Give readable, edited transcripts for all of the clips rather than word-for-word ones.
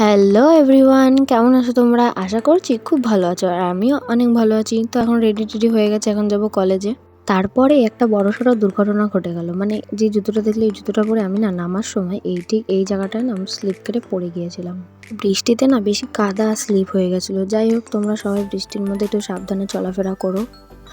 Hello everyone, কেমন আছো তোমরা? আশা করছি খুব ভালো আছো আর আমিও অনেক ভালো আছি। তো এখন রেডি হয়ে গেছে, এখন যাব কলেজে। তারপরে একটা বড়সড় দুর্ঘটনা ঘটে গেল। মানে যে জুতোটা দেখলে এই জুতোটা পরে আমি না নামার সময় ঠিক এই জায়গাটায় না আমি স্লিপ কেটে পড়ে গিয়েছিলাম। বৃষ্টিতে না বেশি কাদা স্লিপ হয়ে গেছিলো। যাই হোক, তোমরা সবাই বৃষ্টির মধ্যে একটু সাবধানে চলাফেরা করো।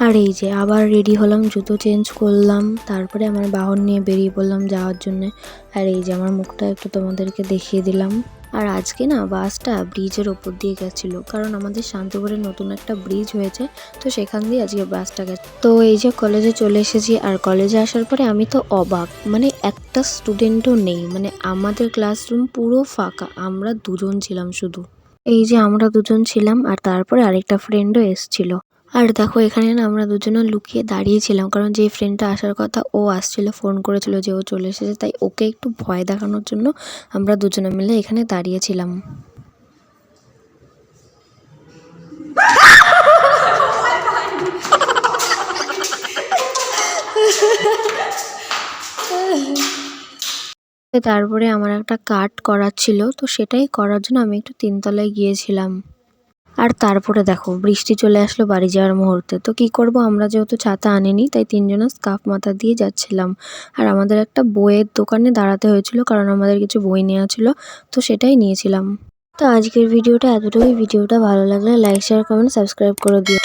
আর এই যে আবার রেডি হলাম, জুতো চেঞ্জ করলাম, তারপরে আমার বাহন নিয়ে বেরিয়ে পড়লাম যাওয়ার জন্যে। আর এই যে আমার মুখটা একটু তোমাদেরকে দেখিয়ে দিলাম। আর আজকে না বাসটা ব্রিজের ওপর দিয়ে গেছিলো, কারণ আমাদের শান্তিপুরে নতুন একটা ব্রিজ হয়েছে, তো সেখান দিয়ে আজকে বাসটা গেছে। তো এই যে কলেজে চলে এসেছি, আর কলেজে আসার পরে আমি তো অবাক, মানে একটা স্টুডেন্টও নেই, মানে আমাদের ক্লাসরুম পুরো ফাঁকা, আমরা দুজন ছিলাম শুধু। এই যে আমরা দুজন ছিলাম, আর তারপরে আরেকটা ফ্রেন্ডও এসছিল। আর দেখো এখানে না আমরা দুজনে লুকিয়ে দাঁড়িয়েছিলাম, কারণ যে ফ্রেন্ডটা আসার কথা ও আসছিল, ফোন করেছিল যে ও চলে এসেছে, তাই ওকে একটু ভয় দেখানোর জন্য আমরা দুজনে মিলে এখানে দাঁড়িয়েছিলাম। তারপরে আমার একটা কাট করার ছিল, তো সেটাই করার জন্য আমি একটু তিনতলায় গিয়েছিলাম। আর তারপরে দেখো বৃষ্টি চলে আসলো বাড়ি যাওয়ার মুহূর্তে। তো কি করব, আমরা যেহেতু ছাতা আনিনি, তাই তিনজনা স্কার্ফ মাথা দিয়ে যাচ্ছিলাম। আর আমাদের একটা বইয়ের দোকানে দাঁড়াতে হয়েছিল, কারণ আমাদের কিছু বই নেওয়া ছিল, তো সেটাই নিয়েছিলাম। তো আজকের ভিডিওটা এতটুকুই। ভিডিওটা ভালো লাগলে লাইক, শেয়ার, কমেন্ট, সাবস্ক্রাইব করে দিও।